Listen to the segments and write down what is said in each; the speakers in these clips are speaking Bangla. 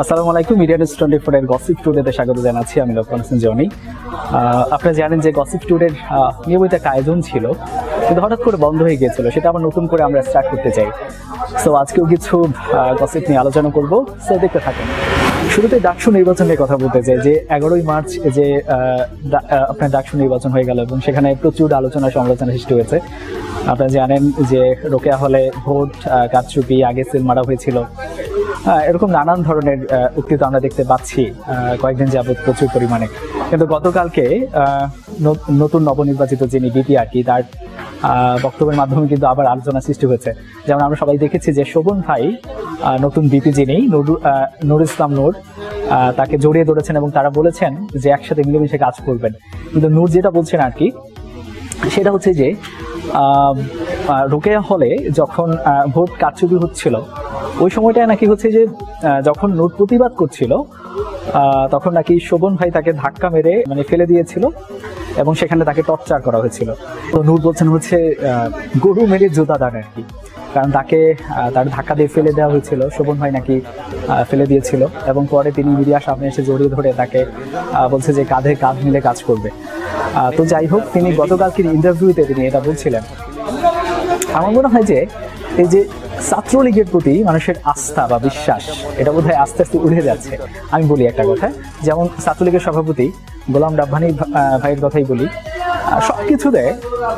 আসসালামু আলাইকুম। মিডিয়া নিউজ 24 এর গসিপ টুডেতে স্বাগত জানাচ্ছি। আমি লোকমান হোসেন জনি। আপনারা জানেন যে গসিপ টুডের নিয়মিত একটা আয়োজন ছিল, কিন্তু হঠাৎ করে বন্ধ হয়ে গিয়েছিল। সেটা আবার নতুন করে আমরা স্টার্ট করতে চাই। সো আজকেও কিছু গসিপ নিয়ে আলোচনা করব, সো দেখতে থাকুন। শুরুতে ডাকসু নির্বাচন নিয়ে কথা বলতে চাই যে 11ই মার্চ যে আপনার ডাকসু নির্বাচন হয়ে গেল এবং সেখানে প্রচুর আলোচনা সমালোচনা সৃষ্টি হয়েছে। আপনারা জানেন যে রোকেয়া হলে ভোট কারচুপি, আগে সিল মারা হয়েছিল, এরকম নানান ধরনের উক্তি তো আমরা দেখতে পাচ্ছি কয়েকদিন যাবত প্রচুর পরিমাণে। কিন্তু গতকালকে নতুন নবনির্বাচিত যিনি বিপি আর কি, তার বক্তব্যের মাধ্যমে কিন্তু আবার আলোচনা সৃষ্টি হয়েছে। যেমন আমরা সবাই দেখেছি যে শোভন ভাই নতুন বিপি যিনি নুর ইসলাম নূর, তাকে জড়িয়ে ধরেছেন এবং তারা বলেছেন যে একসাথে মিলেমিশে কাজ করবেন। কিন্তু নূর যেটা বলছেন আর কি, সেটা হচ্ছে যে রোকেয়া হলে যখন ভোট কারচুপি হচ্ছিল ওই সময়টায় নাকি হচ্ছে যে যখন নূর প্রতিবাদ করছিল তখন নাকি শোভন ভাই তাকে ধাক্কা মেরে ফেলে দিয়েছিল এবং সেখানে তাকে টর্চার করা হয়েছিল। তো নূর বলছেন হচ্ছে গরু মেরে জুতা দান আর কি, কারণ তাকে তার ধাক্কা দিয়ে ফেলে দেওয়া হয়েছিল। শোভন ভাই নাকি ফেলে দিয়েছিল এবং পরে তিনি মিডিয়ার সামনে এসে জড়িয়ে ধরে তাকে বলছে যে কাঁধে কাঁধ মিলে কাজ করবে। তো যাই হোক, তিনি গতকালকের ইন্টারভিউতে তিনি এটা বলছিলেন। আমার মনে হয় যে এই যে ছাত্রলীগের প্রতি মানুষের আস্থা বা বিশ্বাস, এটা বোধহয় আস্তে আস্তে উড়ে যাচ্ছে। আমি বলি একটা কথা, যেমন ছাত্রলীগের সভাপতি গোলাম রাব্বানী ভাইয়ের কথাই বলি, সবকিছুতে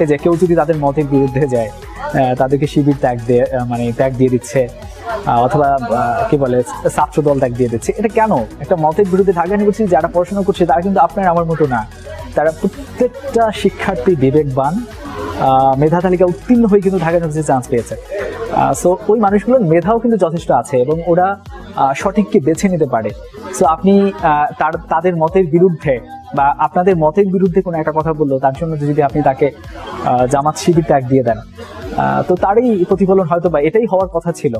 এই যে কেউ যদি তাদের মতের বিরুদ্ধে যায় তাদেরকে শিবির ত্যাগ দিয়ে দিচ্ছে, অথবা কি বলে ছাত্র দল ত্যাগ দিয়ে দিচ্ছে। এটা কেন? একটা মতের বিরুদ্ধে ঢাকা নিয়ে বলছি, যারা পড়াশোনা করছে তারা কিন্তু আপনার আমার মতো না। তারা প্রত্যেকটা শিক্ষার্থী বিবেকবান, মেধা তালিকা উত্তীর্ণ হয়ে কিন্তু ঢাকা ইউনিভার্সিটি চান্স পেয়েছে। সো ওই মানুষগুলোর মেধাও কিন্তু যথেষ্ট আছে এবং ওরা সঠিককে বেছে নিতে পারে। সো আপনি তাদের মতের বিরুদ্ধে বা আপনাদের মতের বিরুদ্ধে কোনো একটা কথা বললো, তার জন্য যদি আপনি তাকে জামাত শিবির ত্যাগ দিয়ে দেন, তো তারই প্রতিফলন হয়তো বা এটাই হওয়ার কথা ছিল।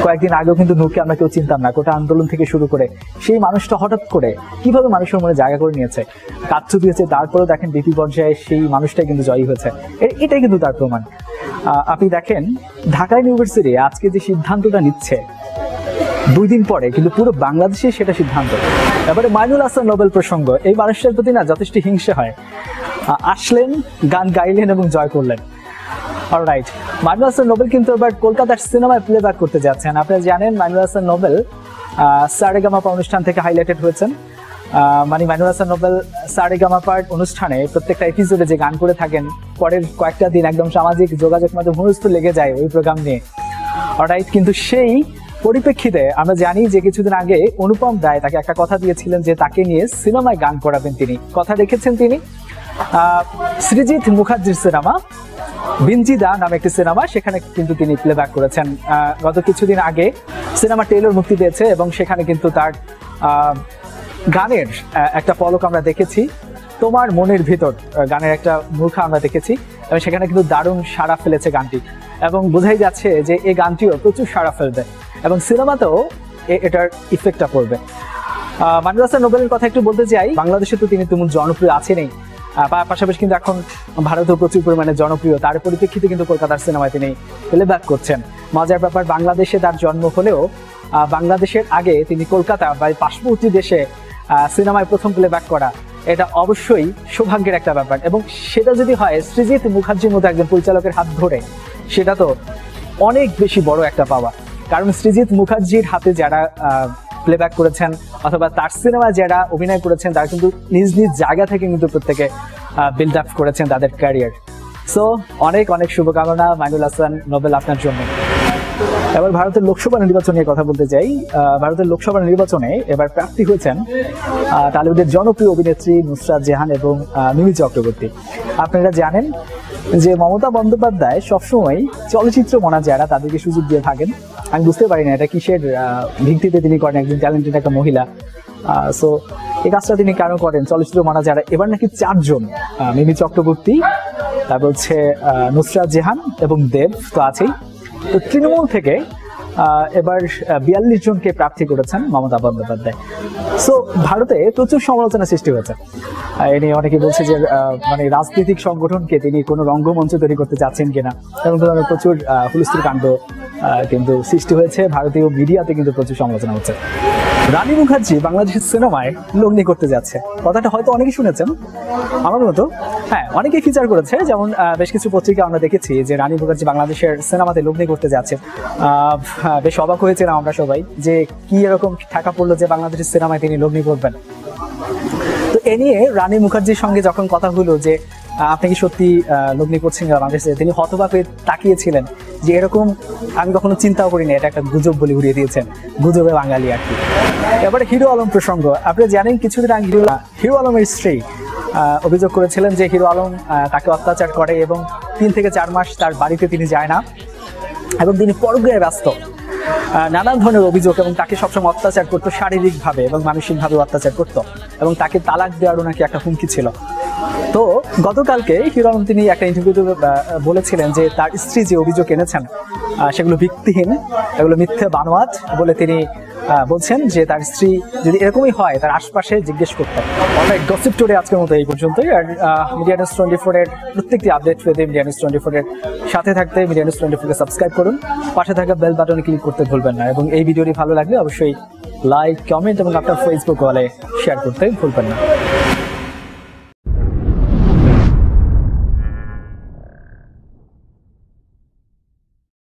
কয়েকদিন আগেও কিন্তু নূরকে আমরা কেউ চিনতাম না, কোটা আন্দোলন থেকে শুরু করে সেই মানুষটা হঠাৎ করে কিভাবে মানুষের মনে জায়গা করে নিয়েছে, কাচ্চু দিয়েছে, তারপরেও দেখেন বিপি পর্যায়ে সেই মানুষটাই কিন্তু জয়ী হয়েছে। এটাই কিন্তু তার প্রমাণ। আপনি দেখেন ঢাকা ইউনিভার্সিটি আজকে যে সিদ্ধান্তটা নিচ্ছে, 2 দিন পরে কিন্তু পুরো বাংলাদেশে সেটা সিদ্ধান্ত। এবারে মাইনুল হাসান নোবেল প্রসঙ্গ, এই মানুষটার প্রতি না যথেষ্ট হিংসে হয়। আসলেন, গান গাইলেন এবং জয় করলেন। অলরাইট, মাইনুল হাসান নোবেল কিন্তু এবার কলকাতার সিনেমায় প্লেব্যাক করতে যাচ্ছেন। আপনারা জানেন মাইনুল হাসান নোবেল সারেগামাপা অনুষ্ঠান থেকে হাইলাইটেড হয়েছেন। মাইনুল হাসান নোবেল সারেগামাপার অনুষ্ঠানে প্রত্যেকটা এপিসোডে যে গান করে থাকেন, পরের কয়েকটা দিন একদম সামাজিক যোগাযোগ মাধ্যমে হুলস্থুল লেগে যায় ওই প্রোগ্রাম নিয়ে। অলরাইট, কিন্তু সেই পরিপ্রেক্ষিতে আমরা জানি যে কিছুদিন আগে অনুপম রায় তাকে একটা কথা দিয়েছিলেন যে তাকে নিয়ে সিনেমায় গান করাবেন। তিনি কথা রেখেছেন। তিনি সৃজিত মুখার্জির সিনেমা বিঞ্জিদা নামে একটি সিনেমা, সেখানে কিন্তু তিনি প্লেব্যাক করেছেন। গত কিছুদিন আগে সিনেমা ট্রেলার মুক্তি পেয়েছে এবং সেখানে কিন্তু তার গানের একটা পলক আমরা দেখেছি। তোমার মনের ভিতর গানের একটা মূর্খা আমরা দেখেছি এবং সেখানে কিন্তু দারুণ সাড়া ফেলেছে গানটি এবং বোঝাই যাচ্ছে যে এই গানটিও প্রচুর সাড়া ফেলবে এবং সিনেমাতেও এটার ইফেক্টটা পড়বে। মাইনুল হাসান নোবেলের কথা একটু বলতে চাই। বাংলাদেশে তো তিনি তেমন জনপ্রিয় আছেনই, পাশাপাশি কিন্তু এখন ভারতেও প্রচুর পরিমাণে জনপ্রিয়। তার পরিপ্রেক্ষিতে কিন্তু কলকাতার সিনেমায় তিনি প্লেব্যাক করছেন। মজার ব্যাপার, বাংলাদেশে তার জন্ম হলেও বাংলাদেশের আগে তিনি কলকাতা বা পার্শ্ববর্তী দেশে সিনেমায় প্রথম প্লেব্যাক করা, এটা অবশ্যই সৌভাগ্যের একটা ব্যাপার। এবং সেটা যদি হয় সৃজিত মুখার্জির মতো একজন পরিচালকের হাত ধরে, সেটা তো অনেক বেশি বড় একটা পাওয়া। কারণ সৃজিত মুখার্জির হাতে যারা প্লেব্যাক করেছেন অথবা তার সিনেমায় যারা অভিনয় করেছেন, তারা কিন্তু নিজ নিজ জায়গা থেকে কিন্তু প্রত্যেকে বিল্ড আপ করেছেন তাদের ক্যারিয়ার। সো অনেক অনেক শুভকামনা মাইনুল হাসান নোবেল আপনার জন্য। এবার ভারতের লোকসভা নির্বাচন নিয়ে কথা বলতে চাই। ভারতের লোকসভা নির্বাচনে এবার প্রার্থী হয়েছেন টলিউডের জনপ্রিয় অভিনেত্রী নুসরাত জাহান এবং মিমি চক্রবর্তী। আপনারা জানেন যে মমতা বন্দ্যোপাধ্যায় সবসময় চলচ্চিত্র যারা তাদেরকে সুযোগ দিয়ে থাকেন। আমি বুঝতে পারি না এটা কিসের ভিত্তিতে তিনি করেন, একজন ট্যালেন্টেড একটা মহিলা। সো এই কাজটা তিনি কেন করেন? চলচ্চিত্র যারা এবার নাকি 4 জন, মিমি চক্রবর্তী, তারপর হচ্ছে নুসরাত জাহান এবং দেব তো আছেই। তো তৃণমূল থেকে এবার 42 জনকে প্রার্থী করেছেন মমতা বন্দ্যোপাধ্যায়। সো ভারতে প্রচুর সমালোচনা সৃষ্টি হয়েছে। এ নিয়ে অনেকে বলছে যে মানে রাজনৈতিক সংগঠনকে তিনি কোনো রঙ্গমঞ্চ তৈরি করতে যাচ্ছেন কিনা, এবং ধরনের প্রচুর হুলস্থুল কাণ্ড কিন্তু সৃষ্টি হয়েছে। ভারতীয় মিডিয়াতে কিন্তু প্রচুর সমালোচনা হচ্ছে। রানী মুখার্জি বাংলাদেশের সিনেমায় লগ্নি করতে যাচ্ছে, কথাটা হয়তো অনেকেই শুনেছেন আমার মতো। হ্যাঁ, অনেকেই ফিচার করেছে, যেমন বেশ কিছু পত্রিকা আমরা দেখেছি যে রানী মুখার্জি বাংলাদেশের সিনেমাতে লগ্নি করতে যাচ্ছে। বেশ অবাক হয়েছিলাম আমরা সবাই যে কি এরকম ঠাকা পড়লো যে বাংলাদেশের সিনেমায় তিনি লগ্নি করবেন। তো এ নিয়ে রানী মুখার্জির সঙ্গে যখন কথা হলো যে আপনি কি সত্যি লগ্নি করছেন বাংলাদেশে, তিনি হতবাক হয়ে তাকিয়েছিলেন যে এরকম আমি কখনো চিন্তাও করিনি, এটা একটা গুজব বলে উড়িয়ে দিয়েছেন, গুজবে বাঙালি আর কি। এবারে হিরো আলম প্রসঙ্গ, আপনি জানেন কিছুদিন আগে হিরো আলমের স্ত্রী অভিযোগ করেছিলেন যে হিরো আলম তাকে অত্যাচার করে এবং 3 থেকে 4 মাস তার বাড়িতে তিনি যায় না এবং তিনি পরকীয়ায় ব্যস্ত। নানান ধরনের অভিযোগ, এবং তাকে সবসময় অত্যাচার করতো, শারীরিকভাবে এবং মানসিকভাবে অত্যাচার করতো, এবং তাকে তালাক দেওয়ারও নাকি একটা হুমকি ছিল। তো গতকালকে হিরো আলম তিনি একটা ইন্টারভিউতে বলেছিলেন যে তার স্ত্রী যে অভিযোগ এনেছেন সেগুলো ভিত্তিহীন, এগুলো মিথ্যে বানোয়াট বলে তিনি বলছেন যে তার স্ত্রী যদি এরকমই হয় তার আশপাশে জিজ্ঞেস করতে। অনেক গসিপ টুডে আজকের মতো এই পর্যন্তই। আর মিডিয়া নিউজ 24 এর প্রত্যেকটি আপডেট পেতে মিডিয়া নিউজ 24 এর সাথে থাকতে মিডিয়া নিউজ 24 কে সাবস্ক্রাইব করুন, পাশে থাকা বেল বাটনে ক্লিক করতে ভুলবেন না, এবং এই ভিডিওটি ভালো লাগলে অবশ্যই লাইক, কমেন্ট এবং আপনার ফেসবুক ওয়ালে শেয়ার করতে ভুলবেন না।